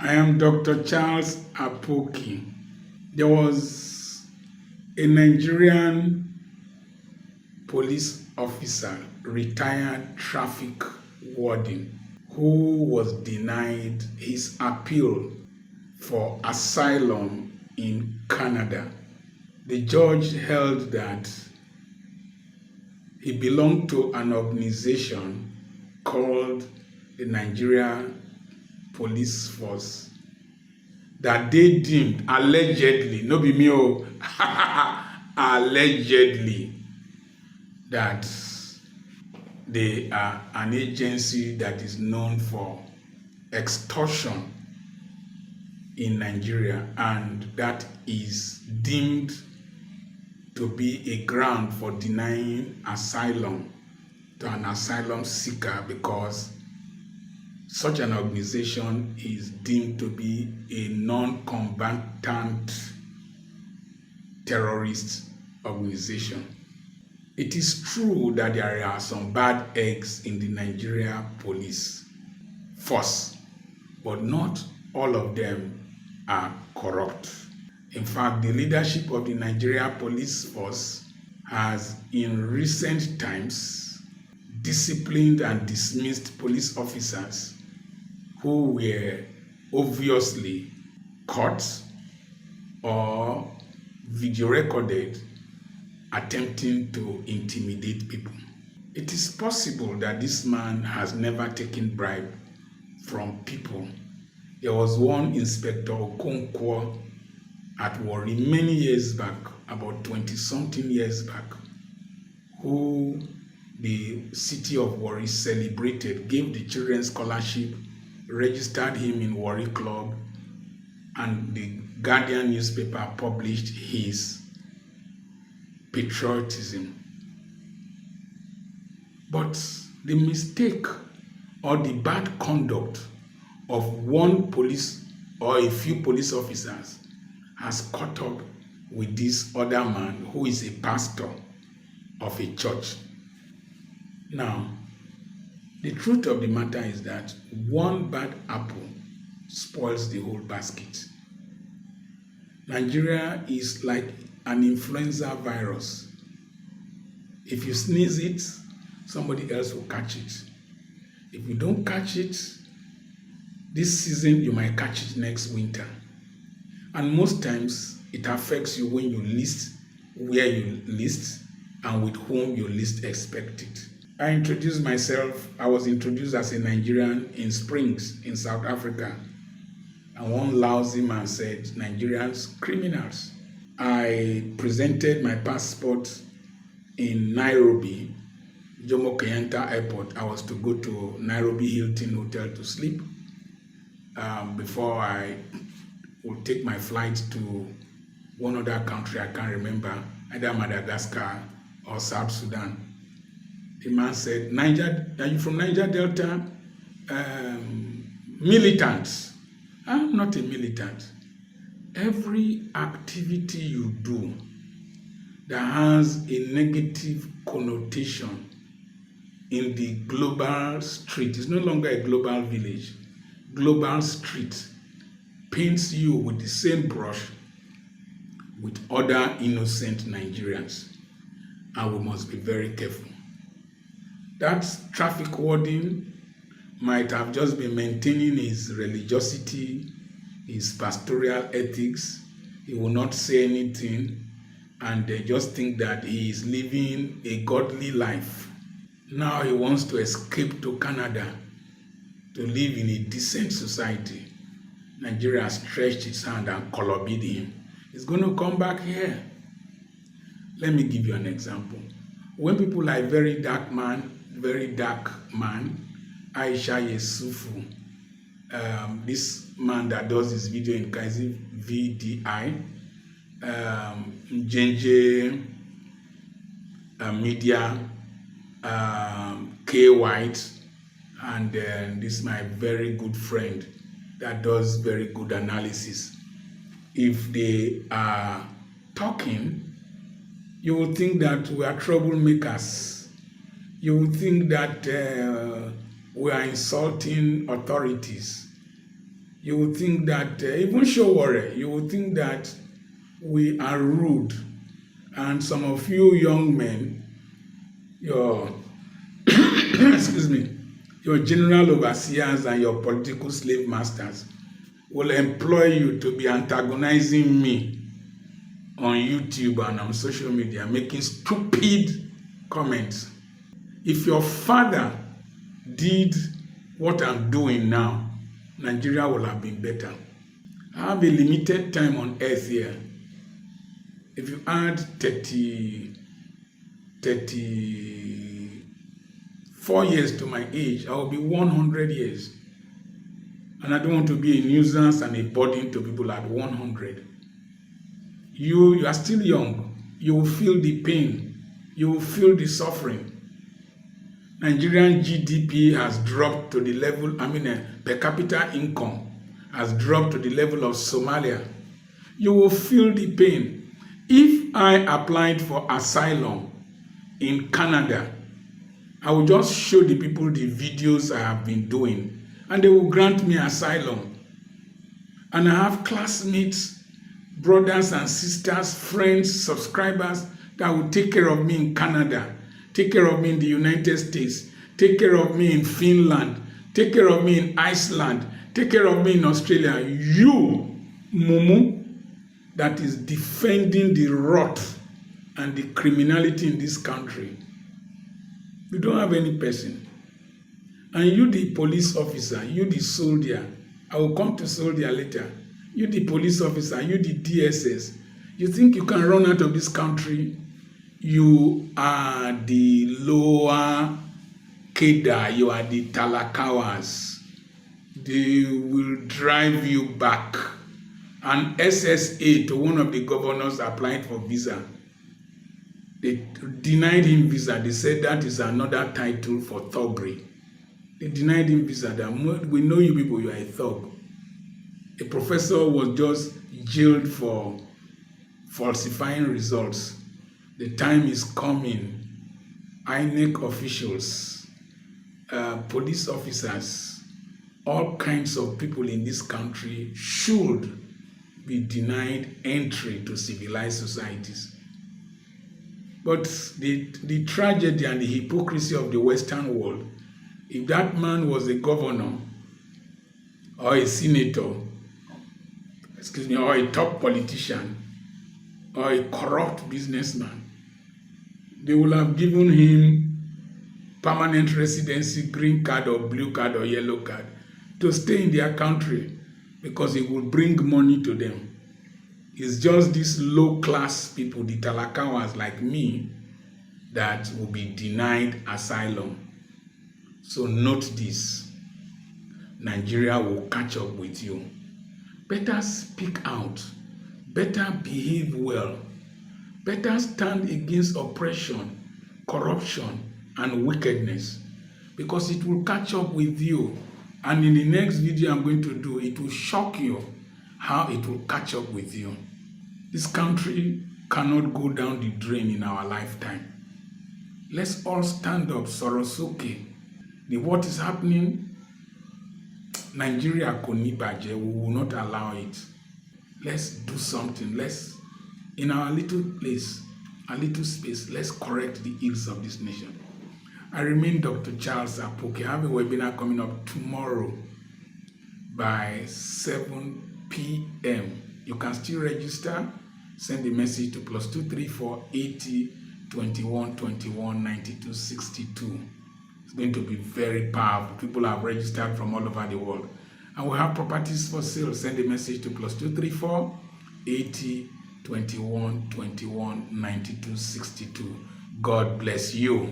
I am Dr. Charles Apoki. There was a Nigerian police officer, retired traffic warden, who was denied his appeal for asylum in Canada. The judge held that he belonged to an organization called the Nigerian Police Force that they deemed allegedly, no be me, allegedly, that they are an agency that is known for extortion in Nigeria, and that is deemed to be a ground for denying asylum to an asylum seeker, because such an organization is deemed to be a non-combatant terrorist organization. It is true that there are some bad eggs in the Nigeria police force, but not all of them are corrupt. In fact, the leadership of the Nigeria police force has in recent times disciplined and dismissed police officers who were obviously caught or video recorded attempting to intimidate people. It is possible that this man has never taken bribe from people. There was one Inspector Okonkwo at Warri many years back, about 20-something years back, who the city of Warri celebrated, gave the children scholarship, registered him in Warri Club, and the Guardian newspaper published his patriotism. But the mistake or the bad conduct of one police or a few police officers has caught up with this other man who is a pastor of a church. Now, the truth of the matter is that one bad apple spoils the whole basket. Nigeria is like an influenza virus. If you sneeze it, somebody else will catch it. If you don't catch it this season, you might catch it next winter. And most times, it affects you when you list, where you list, and with whom you least expect it. I introduced myself. I was introduced as a Nigerian in Springs in South Africa. And one lousy man said, Nigerians, criminals. I presented my passport in Nairobi, Jomo Kenyatta Airport. I was to go to Nairobi Hilton Hotel to sleep before I would take my flight to one other country, I can't remember, either Madagascar or South Sudan. The man said, Niger, are you from Niger Delta? Militant. I'm not a militant. Every activity you do that has a negative connotation in the global street, it's no longer a global village, global street, paints you with the same brush with other innocent Nigerians. And we must be very careful. That traffic warden might have just been maintaining his religiosity, his pastoral ethics. He will not say anything, and they just think that he is living a godly life. Now he wants to escape to Canada to live in a decent society. Nigeria has stretched its hand and colorbid him. He's going to come back here. Let me give you an example. When people like very dark man, Aisha Yesufu, this man that does this video in Kaizi VDI, Jenje Media, K White, and this is my very good friend that does very good analysis. If they are talking, you will think that we are troublemakers. You will think that we are insulting authorities. You will think that, even Showore, you will think that we are rude. And some of you young men, your excuse me, your general overseers and your political slave masters will employ you to be antagonizing me on YouTube and on social media, making stupid comments. If your father did what I'm doing now, Nigeria will have been better. I have a limited time on earth here. If you add 34 years to my age, I will be 100 years. And I don't want to be a nuisance and a burden to people at 100. You are still young. You will feel the pain. You will feel the suffering. Nigerian GDP has dropped to the level, per capita income has dropped to the level of Somalia. You will feel the pain. If I applied for asylum in Canada, I will just show the people the videos I have been doing, and they will grant me asylum. And I have classmates, brothers and sisters, friends, subscribers that will take care of me in Canada, take care of me in the United States, take care of me in Finland, take care of me in Iceland, take care of me in Australia. You, Mumu, that is defending the rot and the criminality in this country. You don't have any person. And you, the police officer, you, the soldier, I will come to soldier later. You, the police officer, you, the DSS, you think you can run out of this country? You are the lower Keda, you are the Talakawas. They will drive you back. An SSA to one of the governors applied for visa. They denied him visa. They said that is another title for thuggery. They denied him visa. That we know you people, you are a thug. A professor was just jailed for falsifying results. The time is coming. INEC officials, police officers, all kinds of people in this country should be denied entry to civilized societies. But the tragedy and the hypocrisy of the Western world, if that man was a governor or a senator, or a top politician or a corrupt businessman, they will have given him permanent residency, green card or blue card or yellow card to stay in their country because it will bring money to them. It's just these low-class people, the Talakawas like me, that will be denied asylum. So note this. Nigeria will catch up with you. Better speak out. Better behave well. Better stand against oppression, corruption, and wickedness, because it will catch up with you. And in the next video I'm going to do, it will shock you how it will catch up with you. This country cannot go down the drain in our lifetime. Let's all stand up, Sorosuke. What is happening? Nigeria Konibaje, we will not allow it. Let's do something. Let's, in our little place, a little space, let's correct the ills of this nation. I remain Dr. Charles Apoki. I have a webinar coming up tomorrow by 7 p.m. You can still register. Send a message to +234 80 21 21 92 62. It's going to be very powerful. People have registered from all over the world. And we have properties for sale. Send a message to +234 80 21 21 92 62. God bless you.